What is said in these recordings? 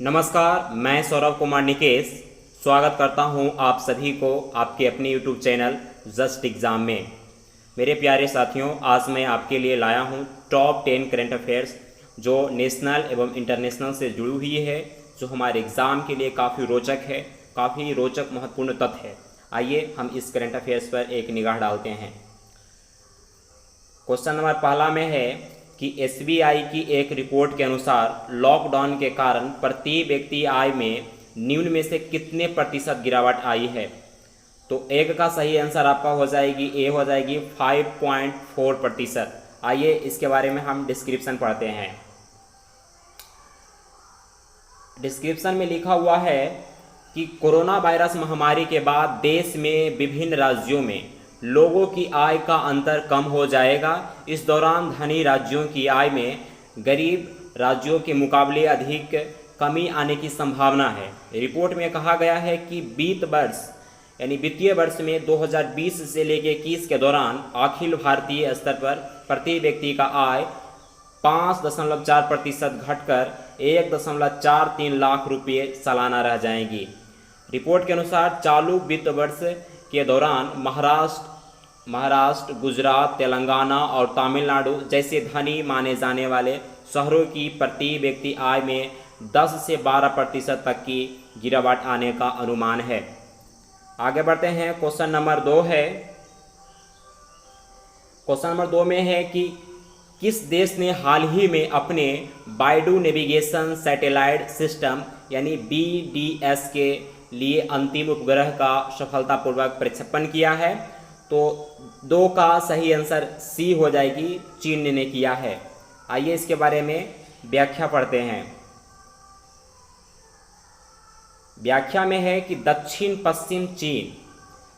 नमस्कार, मैं सौरभ कुमार निकेश स्वागत करता हूं आप सभी को आपके अपने यूट्यूब चैनल जस्ट एग्ज़ाम में। मेरे प्यारे साथियों, आज मैं आपके लिए लाया हूं टॉप 10 करंट अफेयर्स जो नेशनल एवं इंटरनेशनल से जुड़ी हुई है, जो हमारे एग्ज़ाम के लिए काफ़ी रोचक है, काफ़ी रोचक महत्वपूर्ण तथ्य है। आइए हम इस करंट अफेयर्स पर एक निगाह डालते हैं। क्वेश्चन नंबर पहला में है कि एसबीआई की एक रिपोर्ट के अनुसार लॉकडाउन के कारण प्रति व्यक्ति आय में निम्न में से कितने प्रतिशत गिरावट आई है। तो एक का सही आंसर आपका हो जाएगी ए, हो जाएगी 5.4%। आइए इसके बारे में हम डिस्क्रिप्शन पढ़ते हैं। डिस्क्रिप्शन में लिखा हुआ है कि कोरोना वायरस महामारी के बाद देश में विभिन्न राज्यों में लोगों की आय का अंतर कम हो जाएगा। इस दौरान धनी राज्यों की आय में गरीब राज्यों के मुकाबले अधिक कमी आने की संभावना है। रिपोर्ट में कहा गया है कि वित्तीय वर्ष में 2020 से लेकर 21 के दौरान अखिल भारतीय स्तर पर प्रति व्यक्ति का आय 5.4% घटकर 1.43 लाख रुपये सालाना रह जाएंगी। रिपोर्ट के अनुसार चालू वित्त वर्ष के दौरान महाराष्ट्र, गुजरात, तेलंगाना और तमिलनाडु जैसे धनी माने जाने वाले शहरों की प्रति व्यक्ति आय में 10 से 12% तक की गिरावट आने का अनुमान है। आगे बढ़ते हैं। क्वेश्चन नंबर 2 है। क्वेश्चन नंबर 2 में है कि किस देश ने हाल ही में अपने बाइडू नेविगेशन सैटेलाइट सिस्टम यानी BDS के लिए अंतिम उपग्रह का सफलतापूर्वक प्रक्षेपण किया है। तो 2 का सही आंसर सी हो जाएगी, चीन ने किया है। आइए इसके बारे में व्याख्या पढ़ते हैं। व्याख्या में है कि दक्षिण पश्चिम चीन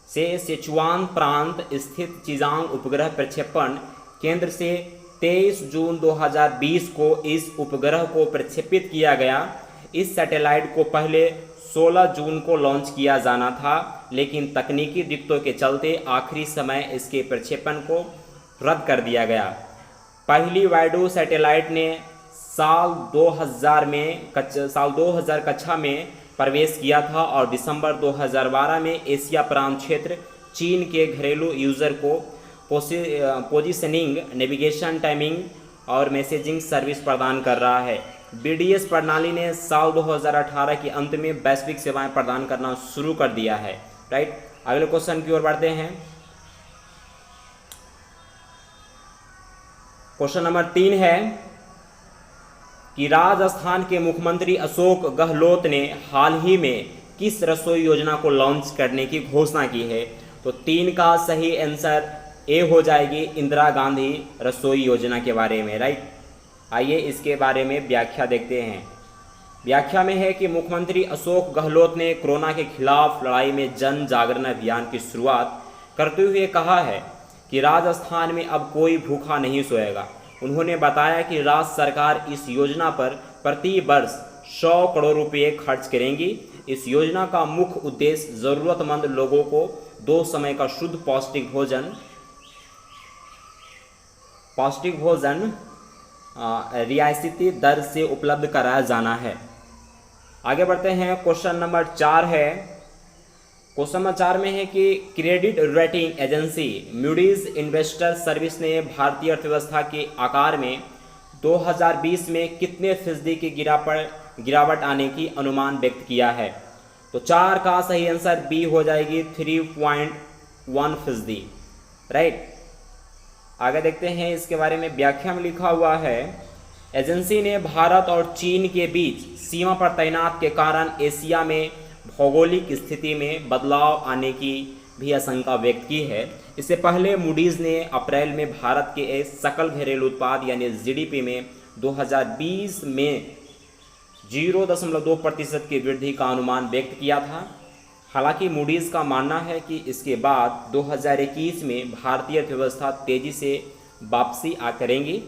से सिचुआन प्रांत स्थित चिजांग उपग्रह प्रक्षेपण केंद्र से 23 जून 2020 को इस उपग्रह को प्रक्षेपित किया गया। इस सैटेलाइट को पहले 16 जून को लॉन्च किया जाना था, लेकिन तकनीकी दिक्कतों के चलते आखिरी समय इसके प्रक्षेपण को रद्द कर दिया गया। पहली वाइडू सैटेलाइट ने साल 2000 कक्षा में प्रवेश किया था और दिसंबर 2012 में एशिया प्रांत क्षेत्र चीन के घरेलू यूजर को पोजीशनिंग, नेविगेशन, टाइमिंग और मैसेजिंग सर्विस प्रदान कर रहा है। BDS प्रणाली ने साल 2018 के अंत में वैश्विक सेवाएं प्रदान करना शुरू कर दिया है। राइट, अगले क्वेश्चन की ओर बढ़ते हैं। क्वेश्चन नंबर 3 है कि राजस्थान के मुख्यमंत्री अशोक गहलोत ने हाल ही में किस रसोई योजना को लॉन्च करने की घोषणा की है। तो 3 का सही आंसर ए हो जाएगी, इंदिरा गांधी रसोई योजना के बारे में। राइट, आइए इसके बारे में व्याख्या देखते हैं। व्याख्या में है कि मुख्यमंत्री अशोक गहलोत ने कोरोना के खिलाफ लड़ाई में जन जागरण अभियान की शुरुआत करते हुए कहा है कि राजस्थान में अब कोई भूखा नहीं सोएगा। उन्होंने बताया कि राज्य सरकार इस योजना पर प्रति वर्ष 100 करोड़ रुपये खर्च करेंगी। इस योजना का मुख्य उद्देश्य ज़रूरतमंद लोगों को 2 समय का शुद्ध पौष्टिक भोजन रियायती दर से उपलब्ध कराया जाना है। आगे बढ़ते हैं। क्वेश्चन नंबर 4 है। क्वेश्चन नंबर 4 में है कि credit rating agency Moody's investor service ने भारतीय अर्थव्यवस्था के आकार में 2020 में कितने फीसदी की गिरावट आने की अनुमान व्यक्त किया है। तो 4 का सही आंसर बी हो जाएगी, 3.1%। राइट, आगे देखते हैं। इसके बारे में व्याख्या में लिखा हुआ है, एजेंसी ने भारत और चीन के बीच सीमा पर तैनात के कारण एशिया में भौगोलिक स्थिति में बदलाव आने की भी आशंका व्यक्त की है। इससे पहले मूडीज ने अप्रैल में भारत के सकल घरेलू उत्पाद यानी GDP में 2020 में 0.2% की वृद्धि का अनुमान व्यक्त किया था। हालांकि मूडीज का मानना है कि इसके बाद 2021 में भारतीय अर्थव्यवस्था तेजी से वापसी करेंगी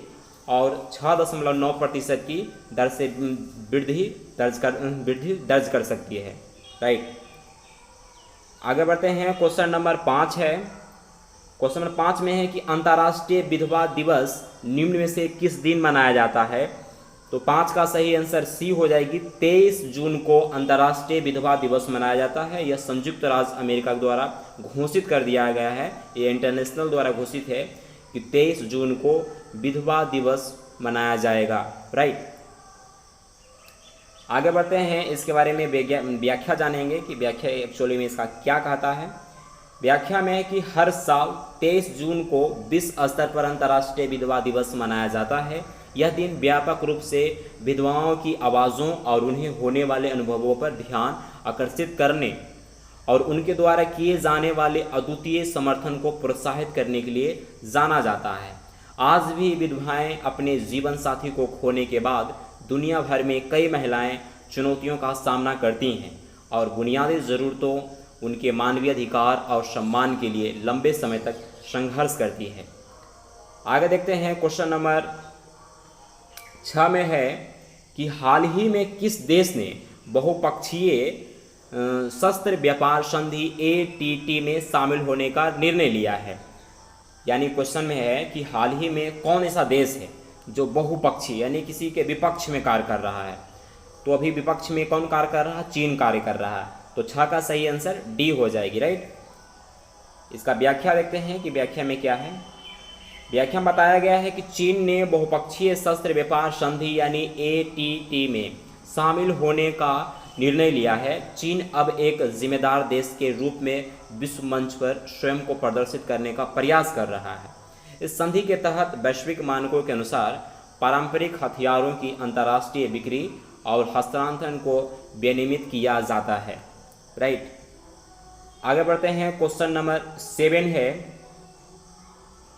और 6.9% की दर से वृद्धि दर्ज कर सकती है। राइट, आगे बढ़ते हैं। क्वेश्चन नंबर 5 है। क्वेश्चन नंबर 5 में है कि अंतर्राष्ट्रीय विधवा दिवस निम्न में से किस दिन मनाया जाता है। तो 5 का सही आंसर सी हो जाएगी। 23 जून को अंतर्राष्ट्रीय विधवा दिवस मनाया जाता है। यह संयुक्त राज्य अमेरिका द्वारा घोषित कर दिया गया है, ये इंटरनेशनल द्वारा घोषित है कि 23 जून को विधवा दिवस मनाया जाएगा। राइट, आगे बढ़ते हैं, इसके बारे में व्याख्या जानेंगे कि व्याख्या एक्चुअली में इसका क्या कहता है। व्याख्या में है कि हर साल 23 जून को विश्व स्तर पर अंतर्राष्ट्रीय विधवा दिवस मनाया जाता है। यह दिन व्यापक रूप से विधवाओं की आवाज़ों और उन्हें होने वाले अनुभवों पर ध्यान आकर्षित करने और उनके द्वारा किए जाने वाले अद्वितीय समर्थन को प्रोत्साहित करने के लिए जाना जाता है। आज भी विधवाएं अपने जीवन साथी को खोने के बाद दुनिया भर में कई महिलाएं चुनौतियों का सामना करती हैं और बुनियादी ज़रूरतों, उनके मानवीय अधिकार और सम्मान के लिए लंबे समय तक संघर्ष करती हैं। आगे देखते हैं, क्वेश्चन नंबर 6 में है कि हाल ही में किस देश ने बहुपक्षीय शस्त्र व्यापार संधि ATT में शामिल होने का निर्णय लिया है। यानी क्वेश्चन में है कि हाल ही में कौन ऐसा देश है जो बहुपक्षीय यानी किसी के विपक्ष में कार्य कर रहा है। तो अभी विपक्ष में कौन कार्य कर रहा है? चीन कार्य कर रहा है। तो 6 का सही आंसर डी हो जाएगी। राइट, इसका व्याख्या देखते हैं कि व्याख्या में क्या है। व्याख्या में बताया गया है कि चीन ने बहुपक्षीय शस्त्र व्यापार संधि यानी ATT में शामिल होने का निर्णय लिया है। चीन अब एक जिम्मेदार देश के रूप में विश्व मंच पर स्वयं को प्रदर्शित करने का प्रयास कर रहा है। इस संधि के तहत वैश्विक मानकों के अनुसार पारंपरिक हथियारों की अंतर्राष्ट्रीय बिक्री और हस्तांतरण को विनियमित किया जाता है। राइट, आगे बढ़ते हैं, क्वेश्चन नंबर 7 है।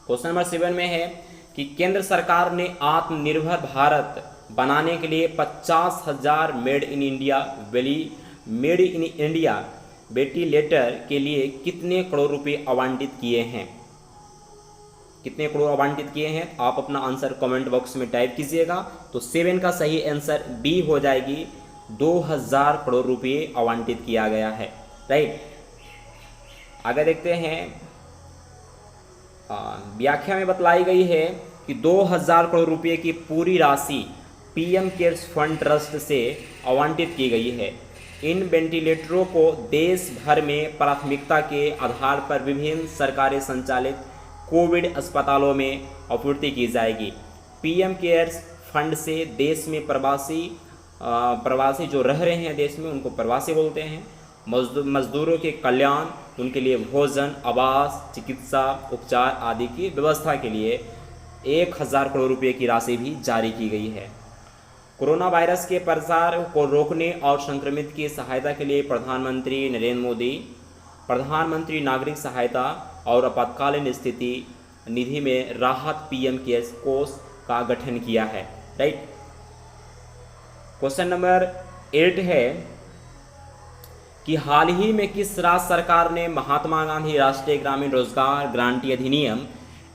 क्वेश्चन नंबर 7 में है कि केंद्र सरकार ने आत्मनिर्भर भारत बनाने के लिए 50,000 मेड इन इंडिया वेंटिलेटर के लिए कितने करोड़ रुपए आवंटित किए हैं? कितने करोड़ आवंटित किए हैं? आप अपना आंसर कमेंट बॉक्स में टाइप कीजिएगा। तो 7 का सही आंसर बी हो जाएगी, 2000 करोड़ रुपए आवंटित किया गया है। राइट, आगे देखते हैं, व्याख्या में बतलाई गई है कि 2000 करोड़ रुपए की पूरी राशि PM केयर्स फंड ट्रस्ट से आवंटित की गई है। इन वेंटिलेटरों को देश भर में प्राथमिकता के आधार पर विभिन्न सरकारी संचालित कोविड अस्पतालों में आपूर्ति की जाएगी। PM केयर्स फंड से देश में प्रवासी जो रह रहे हैं देश में, उनको प्रवासी बोलते हैं, मजदूरों के कल्याण, उनके लिए भोजन, आवास, चिकित्सा, उपचार आदि की व्यवस्था के लिए 1000 करोड़ रुपए की राशि भी जारी की गई है। कोरोना वायरस के प्रसार को रोकने और संक्रमित की सहायता के लिए प्रधानमंत्री नरेंद्र मोदी प्रधानमंत्री नागरिक सहायता और आपातकालीन स्थिति निधि में राहत PM केयर्स कोष का गठन किया है। राइट, क्वेश्चन नंबर 8 है कि हाल ही में किस राज्य सरकार ने महात्मा गांधी राष्ट्रीय ग्रामीण रोजगार गारंटी अधिनियम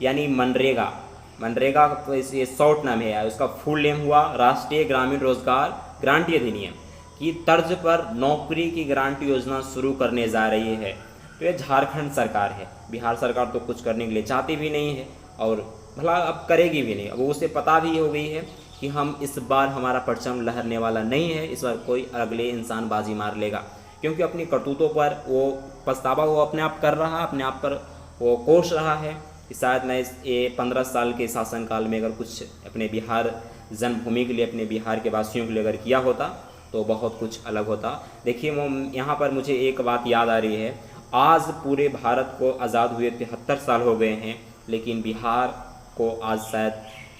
यानी मनरेगा ये शॉर्ट नाम है, उसका फुल नेम हुआ राष्ट्रीय ग्रामीण रोजगार गारंटी अधिनियम की तर्ज पर नौकरी की गारंटी योजना शुरू करने जा रही है। तो ये झारखंड सरकार है। बिहार सरकार तो कुछ करने के लिए चाहती भी नहीं है और भला अब करेगी भी नहीं। अब उसे पता भी हो गई है कि हम इस बार हमारा परचम लहरने वाला नहीं है, इस बार कोई अगले इंसान बाजी मार लेगा, क्योंकि अपनी करतूतों पर वो पछतावा वो अपने आप कर रहा, अपने आप पर वो कोस रहा है कि शायद मैं ये 15 साल के शासनकाल में अगर कुछ अपने बिहार जन्मभूमि के लिए, अपने बिहार के वासियों के लिए अगर किया होता तो बहुत कुछ अलग होता। देखिए, यहाँ पर मुझे एक बात याद आ रही है, आज पूरे भारत को आज़ाद हुए 73 साल हो गए हैं, लेकिन बिहार को आज शायद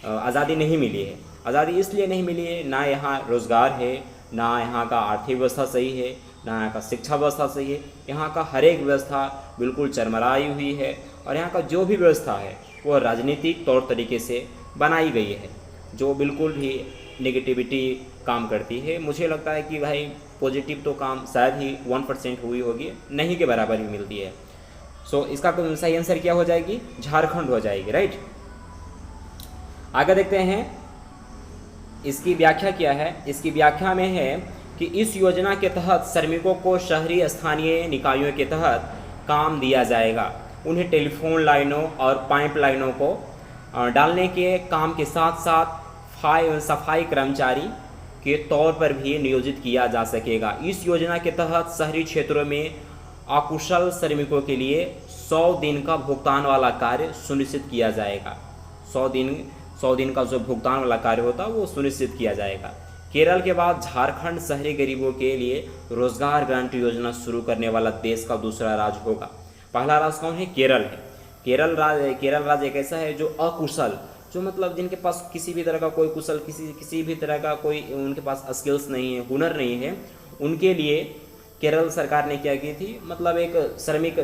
आज़ादी नहीं मिली है। आज़ादी इसलिए नहीं मिली है, ना यहाँ रोज़गार है, ना यहाँ का आर्थिक व्यवस्था सही है, ना यहाँ का शिक्षा व्यवस्था सही है। यहाँ का हर एक व्यवस्था बिल्कुल चरमराई हुई है और यहाँ का जो भी व्यवस्था है वो राजनीतिक तौर तरीके से बनाई गई है, जो बिल्कुल भी नेगेटिविटी काम करती है। मुझे लगता है कि भाई पॉजिटिव तो काम शायद ही 1% हुई होगी, नहीं के बराबर ही मिलती है। सो इसका सही आंसर क्या हो जाएगी? झारखंड हो जाएगी। राइट, आगे देखते हैं इसकी व्याख्या क्या है। इसकी व्याख्या में है कि इस योजना के तहत श्रमिकों को शहरी स्थानीय निकायों के तहत काम दिया जाएगा। उन्हें टेलीफोन लाइनों और पाइप लाइनों को डालने के काम के साथ साथ सफाई कर्मचारी के तौर पर भी नियोजित किया जा सकेगा। इस योजना के तहत शहरी क्षेत्रों में अकुशल श्रमिकों के लिए 100 दिन का भुगतान वाला कार्य सुनिश्चित किया जाएगा। 100 दिन का जो भुगतान वाला कार्य होता है वो सुनिश्चित किया जाएगा। केरल के बाद झारखंड शहरी गरीबों के लिए रोजगार गारंटी योजना शुरू करने वाला देश का दूसरा राज्य होगा। पहला राज्य कौन है? केरल है। केरल राज्य एक ऐसा है जो अकुशल, जो मतलब जिनके पास किसी भी तरह का कोई कुशल किसी भी तरह का कोई उनके पास स्किल्स नहीं है, हुनर नहीं है, उनके लिए केरल सरकार ने क्या की थी, मतलब एक श्रमिक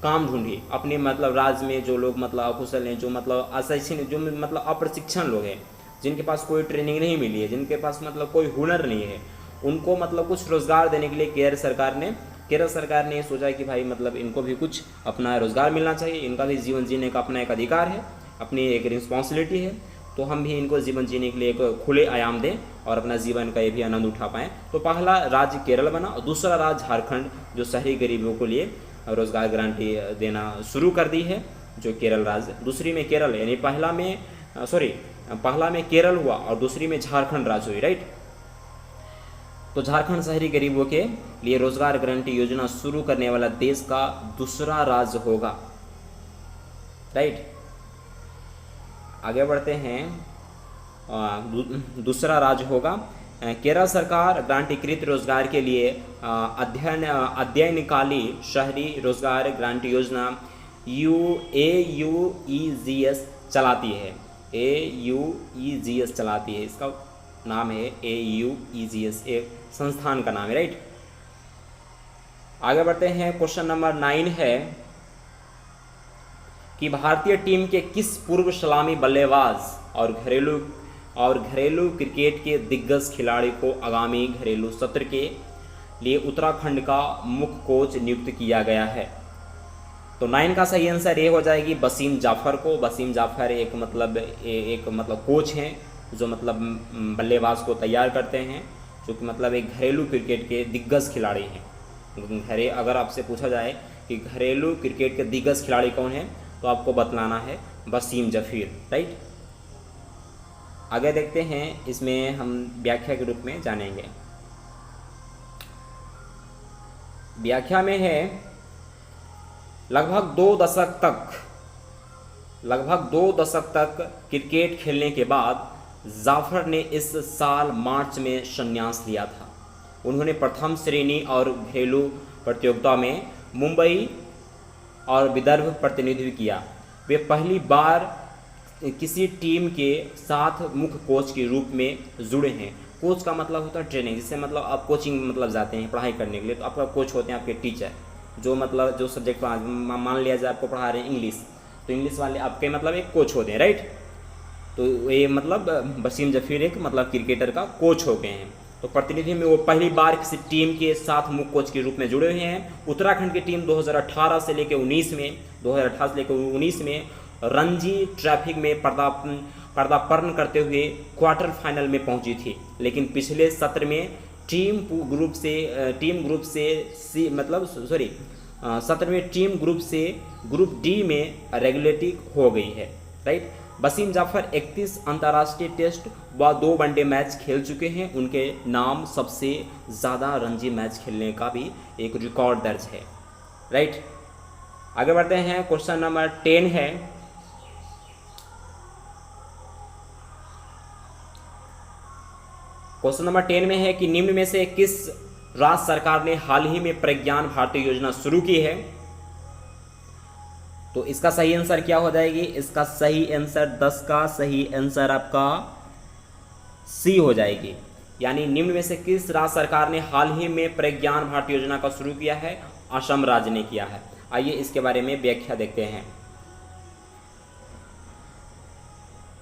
काम ढूंढी अपने मतलब राज्य में। जो लोग मतलब अकुशल हैं, जो मतलब अशिक्षित, जो मतलब अप्रशिक्षण लोग हैं, जिनके पास कोई ट्रेनिंग नहीं मिली है, जिनके पास मतलब कोई हुनर नहीं है, उनको मतलब कुछ रोज़गार देने के लिए केरल सरकार ने सोचा कि भाई मतलब इनको भी कुछ अपना रोज़गार मिलना चाहिए, इनका भी जीवन जीने का अपना एक अधिकार है, अपनी एक रिस्पॉन्सिबिलिटी है, तो हम भी इनको जीवन जीने के लिए एक खुले आयाम दें और अपना जीवन का ये भी आनंद उठा पाएँ। तो पहला राज्य केरल बना और दूसरा राज्य झारखंड, जो शहरी गरीबों के लिए रोज़गार गारंटी देना शुरू कर दी है, जो केरल राज्य। दूसरी में केरल यानी पहला में केरल हुआ और दूसरी में झारखंड राज्य हुई, राइट। तो झारखंड शहरी गरीबों के लिए रोजगार गारंटी योजना शुरू करने वाला देश का दूसरा राज्य होगा, राइट। आगे बढ़ते हैं। दूसरा राज्य होगा केरल सरकार ग्रांटीकृत रोजगार के लिए अध्ययनकाली शहरी रोजगार गारंटी योजना AUEGS चलाती है। AUEGS चलाती है, इसका नाम है AUEGS, एक संस्थान का नाम है, राइट। आगे बढ़ते हैं। क्वेश्चन नंबर 9 है कि भारतीय टीम के किस पूर्व सलामी बल्लेबाज और घरेलू क्रिकेट के दिग्गज खिलाड़ी को आगामी घरेलू सत्र के लिए उत्तराखंड का मुख्य कोच नियुक्त किया गया है? तो 9 का सही आंसर ये हो जाएगी वसीम जाफर को। वसीम जाफर एक मतलब कोच हैं जो मतलब बल्लेबाज को तैयार करते हैं, जो कि मतलब एक घरेलू क्रिकेट के दिग्गज खिलाड़ी हैं। अगर आपसे पूछा जाए कि घरेलू क्रिकेट के दिग्गज खिलाड़ी कौन है, तो आपको बतलाना है वसीम जाफर, राइट। आगे देखते हैं, इसमें हम व्याख्या के रूप में जानेंगे। व्याख्या में है लगभग 2 दशक तक क्रिकेट खेलने के बाद जाफर ने इस साल मार्च में संन्यास लिया था। उन्होंने प्रथम श्रेणी और घरेलू प्रतियोगिता में मुंबई और विदर्भ प्रतिनिधित्व किया। वे पहली बार किसी टीम के साथ मुख्य कोच के रूप में जुड़े हैं। कोच का मतलब होता है ट्रेनिंग, जिससे मतलब आप कोचिंग मतलब जाते हैं पढ़ाई करने के लिए, तो आपका कोच होते हैं आपके टीचर, जो सब्जेक्ट मान लिया जाए आपको पढ़ा रहे हैं इंग्लिश, तो इंग्लिश वाले आपके मतलब एक कोच होते हैं, राइट। तो ये मतलब वसीम जाफर एक मतलब क्रिकेटर का कोच हो गए हैं। तो प्रतिनिधि में वो पहली बार किसी टीम के साथ मुख्य कोच के रूप में जुड़े हुए हैं। उत्तराखंड की टीम 2018 से लेकर 19 में रणजी ट्रॉफी में पदार्पण करते हुए क्वार्टर फाइनल में पहुंची थी, लेकिन पिछले सत्र में ग्रुप डी में रेगुलेटिंग हो गई है, राइट। वसीम जाफर 31 अंतर्राष्ट्रीय टेस्ट व 2 वनडे मैच खेल चुके हैं। उनके नाम सबसे ज़्यादा रणजी मैच खेलने का भी एक रिकॉर्ड दर्ज है, राइट। आगे बढ़ते हैं। क्वेश्चन नंबर 10 है क्वेश्चन नंबर 10 में है कि निम्न में से किस राज्य सरकार ने हाल ही में प्रज्ञान भारती योजना शुरू की है? तो इसका सही आंसर क्या हो जाएगी? इसका सही आंसर 10 का सही आंसर आपका सी हो जाएगी। यानी निम्न में से किस राज्य सरकार ने हाल ही में प्रज्ञान भारती योजना का शुरू किया है? असम राज्य ने किया है। आइए इसके बारे में व्याख्या देखते हैं।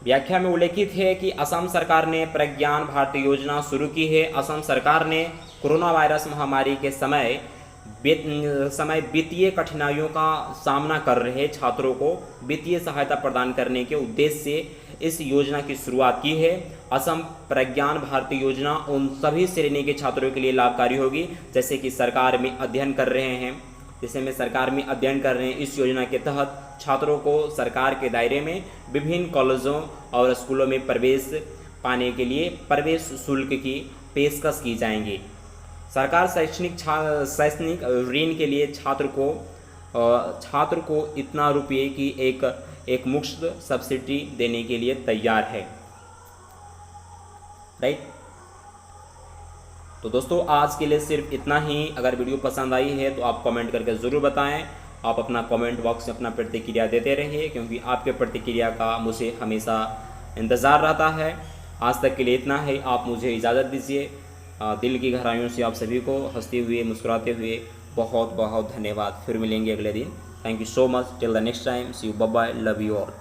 व्याख्या में उल्लेखित है कि असम सरकार ने प्रज्ञान भारती योजना शुरू की है। असम सरकार ने कोरोना वायरस महामारी के समय वित्तीय कठिनाइयों का सामना कर रहे छात्रों को वित्तीय सहायता प्रदान करने के उद्देश्य से इस योजना की शुरुआत की है। असम प्रज्ञान भारती योजना उन सभी श्रेणी के छात्रों के लिए लाभकारी होगी जैसे कि सरकार में अध्ययन कर रहे हैं। इस योजना के तहत छात्रों को सरकार के दायरे में विभिन्न कॉलेजों और स्कूलों में प्रवेश पाने के लिए प्रवेश शुल्क की पेशकश की जाएंगी। सरकार शैक्षणिक ऋण के लिए छात्र को इतना रुपये की एक मुफ्त सब्सिडी देने के लिए तैयार है। राइट। तो दोस्तों आज के लिए सिर्फ इतना ही। अगर वीडियो पसंद आई है तो आप कमेंट करके ज़रूर बताएं। आप अपना कमेंट बॉक्स में अपना प्रतिक्रिया देते रहिए, क्योंकि आपके प्रतिक्रिया का मुझे हमेशा इंतज़ार रहता है। आज तक के लिए इतना है। आप मुझे इजाज़त दीजिए। दिल की गहराइयों से आप सभी को हंसते हुए मुस्कुराते हुए बहुत बहुत धन्यवाद। फिर मिलेंगे अगले दिन। Thank you so much. Till the next time, see you, bye bye, love you all.